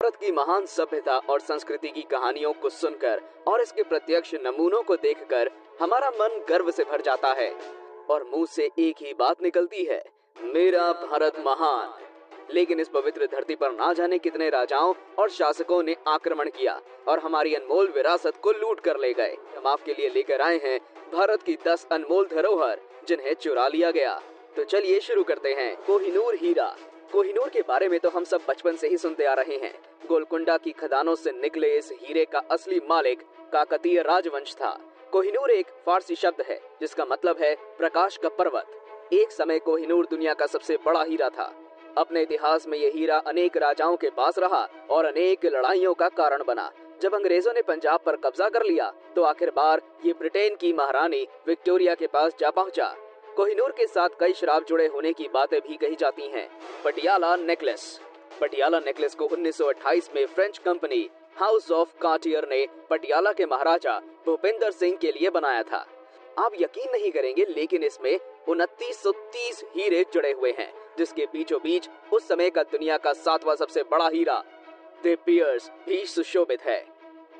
भारत की महान सभ्यता और संस्कृति की कहानियों को सुनकर और इसके प्रत्यक्ष नमूनों को देखकर हमारा मन गर्व से भर जाता है और मुंह से एक ही बात निकलती है, मेरा भारत महान। लेकिन इस पवित्र धरती पर ना जाने कितने राजाओं और शासकों ने आक्रमण किया और हमारी अनमोल विरासत को लूट कर ले गए। हम आपके लिए लेकर आए हैं भारत की 10 अनमोल धरोहर जिन्हें चुरा लिया गया। तो चलिए शुरू करते हैं। कोहिनूर हीरा। कोहिनूर के बारे में तो हम सब बचपन से ही सुनते आ रहे हैं। गोलकुंडा की खदानों से निकले इस हीरे का असली मालिक काकतीय राजवंश था। कोहिनूर एक फारसी शब्द है जिसका मतलब है प्रकाश का पर्वत। एक समय कोहिनूर दुनिया का सबसे बड़ा हीरा था। अपने इतिहास में यह हीरा अनेक राजाओं के पास रहा और अनेक लड़ाइयों का कारण बना। जब अंग्रेजों ने पंजाब पर कब्जा कर लिया तो आखिरकार ये ब्रिटेन की महारानी विक्टोरिया के पास जा पहुंचा। कोहिनूर के साथ कई शराब जुड़े होने की बातें भी कही जाती हैं। पटियाला नेकलेस। पटियाला नेकलेस को 1928 में French company house of Cartier ने पटियाला के महाराजा भूपिंदर सिंह के लिए बनाया था। आप यकीन नहीं करेंगे लेकिन इसमें 2930 हीरे जुड़े हुए हैं, जिसके बीचों बीच उस समय का दुनिया का 7वां सबसे बड़ा हीरा दे पियर्स भी सुशोभित है।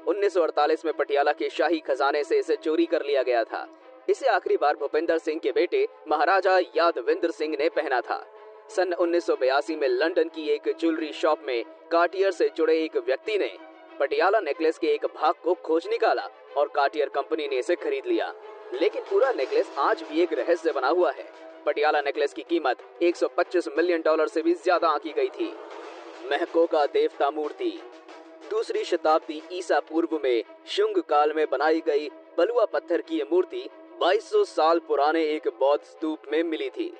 1948 में पटियाला के शाही खजाने से इसे चोरी कर लिया गया था। इसे आखिरी बार भूपिंदर सिंह के बेटे महाराजा यादविंद्र सिंह ने पहना था। सन 1982 में लंदन की एक ज्वेलरी शॉप में कार्टियर से जुड़े एक व्यक्ति ने पटियाला नेकलेस के एक भाग को खोज निकाला और कार्टियर कंपनी ने इसे खरीद लिया। लेकिन पूरा नेकलेस आज भी एक रहस्य बना हुआ है। पटियाला नेकलेस की कीमत $125 मिलियन से भी ज्यादा आंकी गई थी। महको का देवता मूर्ति। 2री शताब्दी ईसा पूर्व में शुंग काल में बनाई गई बलुआ पत्थर की ये मूर्ति 2200 साल पुराने एक बौद्ध स्तूप में मिली थी।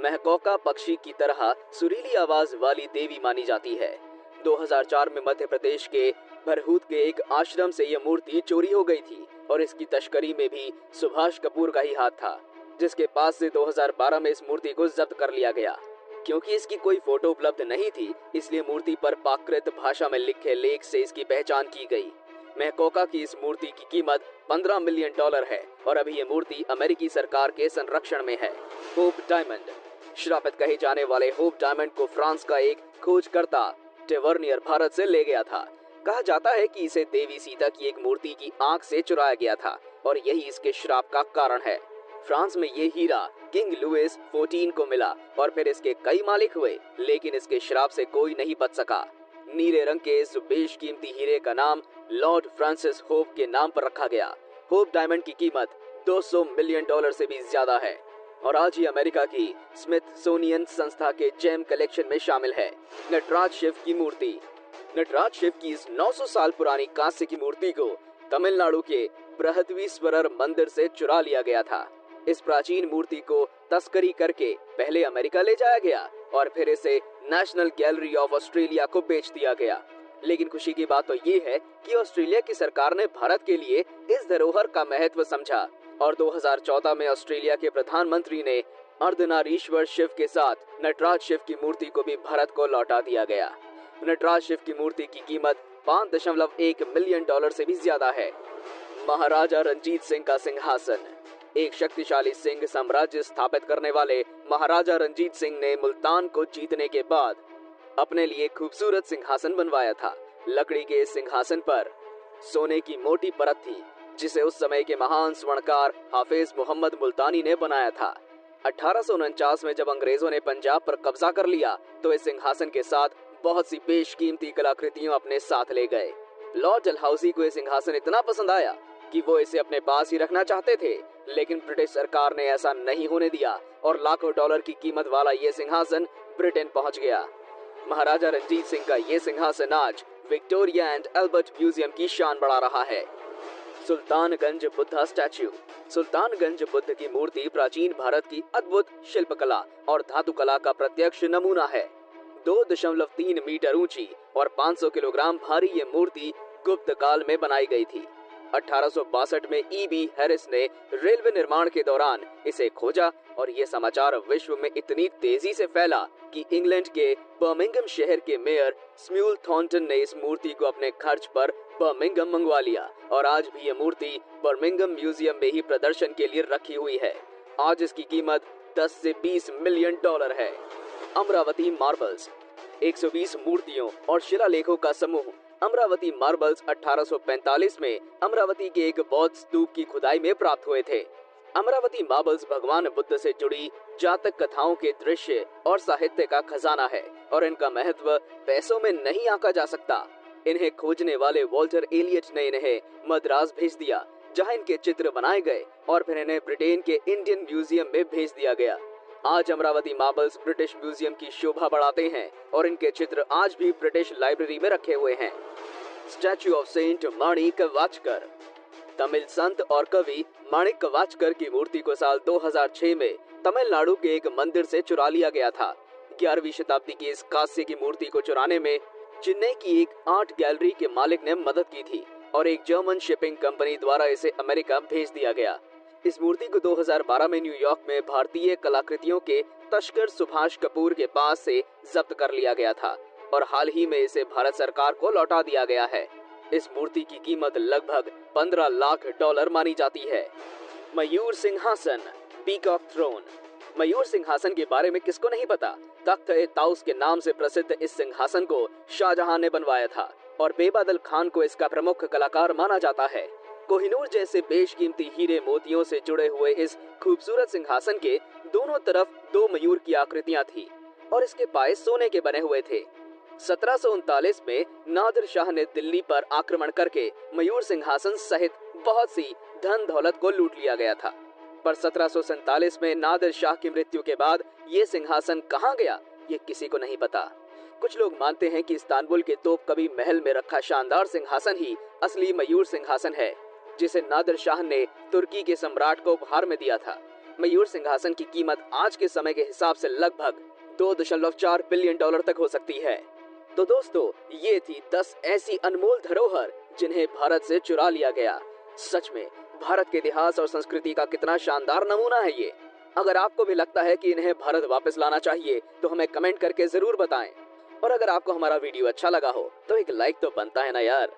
महकौका पक्षी की तरह सुरीली आवाज वाली देवी मानी जाती है। 2004 में मध्य प्रदेश के भरहूत के एक आश्रम से यह मूर्ति चोरी हो गई थी और इसकी तस्करी में भी सुभाष कपूर का ही हाथ था, जिसके पास से 2012 में इस मूर्ति को जब्त कर लिया गया। क्योंकि इसकी कोई फोटो उपलब्ध नहीं थी, इसलिए मूर्ति पर प्राकृत भाषा में लिखे लेख से इसकी पहचान की गई। महकौका की इस मूर्ति की कीमत $15 मिलियन है और अभी ये मूर्ति अमेरिकी सरकार के संरक्षण में है। Hope diamond. श्रापित कहे जाने वाले होप डायमंड को फ्रांस का एक खोजकर्ता टेवर्नियर भारत से ले गया था। कहा जाता है कि इसे देवी सीता की एक मूर्ति की आंख से चुराया गया था और यही इसके श्राप का कारण है। फ्रांस में ये हीरा किंग लुइस 14 को मिला और फिर इसके कई मालिक हुए, लेकिन इसके श्राप से कोई नहीं बच सका। नीले रंग के इस बेशकीमती हीरे का नाम लॉर्ड फ्रांसिस होप के नाम पर रखा गया। होप डायमंड की कीमत $200 मिलियन से भी ज्यादा है और आज ही अमेरिका की स्मिथसोनियन संस्था के जेम कलेक्शन में शामिल है। नटराज शिव की मूर्ति। नटराज शिव की इस 900 साल पुरानी कांस्य की मूर्ति को तमिलनाडु के बृहदीश्वरर मंदिर से चुरा लिया गया था। इस प्राचीन मूर्ति को तस्करी करके पहले अमेरिका ले जाया गया और फिर इसे नेशनल गैलरी ऑफ ऑस्ट्रेलिया को बेच दिया गया। लेकिन खुशी की बात तो ये है कि ऑस्ट्रेलिया की सरकार ने भारत के लिए इस धरोहर का महत्व समझा और 2014 में ऑस्ट्रेलिया के प्रधानमंत्री ने अर्धनारीश्वर शिव के साथ नटराज शिव की मूर्ति को भी भारत को लौटा दिया गया। नटराज शिव की मूर्ति की कीमत $5.1 मिलियन से भी ज्यादा है। महाराजा रंजीत सिंह का सिंहासन। एक शक्तिशाली सिंह साम्राज्य स्थापित करने वाले महाराजा रंजीत सिंह ने मुल्तान को जीतने के बाद अपने लिए खूबसूरत सिंहासन बनवाया था। लकड़ी के इस सिंहासन पर सोने की मोटी परत थी, जिसे उस समय के महान स्वर्णकार हाफिज मोहम्मद मुल्तानी ने बनाया था। 1849 में जब अंग्रेजों ने पंजाब पर कब्जा कर लिया तो इस सिंहासन के साथ बहुत सी बेशकीमती कलाकृतियां अपने साथ ले गए। लॉर्ड डलहौजी को यह सिंहासन इतना पसंद आया कि वो इसे अपने पास ही रखना चाहते थे, लेकिन ब्रिटिश सरकार ने ऐसा नहीं होने दिया और लाखों डॉलर की कीमत वाला ये सिंहासन ब्रिटेन पहुंच गया। महाराजा रंजीत सिंह का ये सिंहासन आज विक्टोरिया एंड अल्बर्ट म्यूजियम की शान बढ़ा रहा है। सुल्तानगंज बुद्धा स्टैच्यू। सुल्तानगंज बुद्ध की मूर्ति प्राचीन भारत की अद्भुत शिल्पकला और धातुकला का प्रत्यक्ष नमूना है। 2.3 मीटर ऊंची और 500 किलोग्राम भारी ये मूर्ति गुप्त काल में बनाई गई थी। 1862 में E.B. हैरिस ने रेलवे निर्माण के दौरान इसे खोजा और ये समाचार विश्व में इतनी तेजी से फैला कि इंग्लैंड के बर्मिंघम शहर के मेयर स्म्यूल थॉर्नटन ने इस मूर्ति को अपने खर्च पर बर्मिंघम मंगवा लिया और आज भी ये मूर्ति बर्मिंघम म्यूजियम में ही प्रदर्शन के लिए रखी हुई है। आज इसकी कीमत $10 से $20 मिलियन है। अमरावती मार्बल्स। 120 मूर्तियों और शिलालेखों का समूह अमरावती मार्बल्स 1845 में अमरावती के एक बौद्ध स्तूप की खुदाई में प्राप्त हुए थे। अमरावती मार्बल्स भगवान बुद्ध से जुड़ी जातक कथाओं के दृश्य और साहित्य का खजाना है और इनका महत्व पैसों में नहीं आंका जा सकता। इन्हें खोजने वाले वॉल्टर एलियट ने इन्हें मद्रास भेज दिया, जहां इनके चित्र बनाए गए और फिर इन्हें ब्रिटेन के इंडियन म्यूजियम में भेज दिया गया। आज अमरावती मार्बल्स ब्रिटिश म्यूजियम की शोभा बढ़ाते हैं और इनके चित्र आज भी ब्रिटिश लाइब्रेरी में रखे हुए हैं। स्टैच्यू ऑफ सेंट माणिक वाचकर। तमिल संत और कवि माणिक वाचकर की मूर्ति को साल 2006 में तमिलनाडु के एक मंदिर से चुरा लिया गया था। 11वीं शताब्दी की इस कांस्य की मूर्ति को चुराने में चेन्नई की एक आर्ट गैलरी के मालिक ने मदद की थी और एक जर्मन शिपिंग कंपनी द्वारा इसे अमेरिका भेज दिया गया। इस मूर्ति को 2012 में न्यूयॉर्क में भारतीय कलाकृतियों के तस्कर सुभाष कपूर के पास से जब्त कर लिया गया था और हाल ही में इसे भारत सरकार को लौटा दिया गया है। इस मूर्ति की कीमत लगभग $15 लाख मानी जाती है। मयूर सिंहासन, पीकॉक थ्रोन। मयूर सिंहासन के बारे में किसको नहीं पता। तख्त-ए-ताउस के नाम से प्रसिद्ध इस सिंहासन को शाहजहां ने बनवाया था और बेबादल खान को इसका प्रमुख कलाकार माना जाता है। कोहिनूर जैसे बेशकीमती हीरे मोतियों से जुड़े हुए इस खूबसूरत सिंहासन के दोनों तरफ 2 मयूर की आकृतियां थी और इसके पाए सोने के बने हुए थे। 1739 में नादिर शाह ने दिल्ली पर आक्रमण करके मयूर सिंहासन सहित बहुत सी धन दौलत को लूट लिया गया था, पर 1747 में नादिर शाह की मृत्यु के बाद ये सिंहासन कहां गया ये किसी को नहीं पता। कुछ लोग मानते हैं कि इस्तांबुल के तोप कभी महल में रखा शानदार सिंहासन ही असली मयूर सिंहासन है, जिसे नादिर शाह ने तुर्की के सम्राट को उपहार में दिया था। मयूर सिंहासन की कीमत आज के समय के हिसाब से लगभग $2.4 बिलियन तक हो सकती है। तो दोस्तों, ये थी 10 ऐसी अनमोल धरोहर जिन्हें भारत से चुरा लिया गया। सच में भारत के इतिहास और संस्कृति का कितना शानदार नमूना है ये। अगर आपको भी लगता है कि इन्हें भारत वापस लाना चाहिए तो हमें कमेंट करके जरूर बताएं। और अगर आपको हमारा वीडियो अच्छा लगा हो तो एक लाइक तो बनता है ना यार।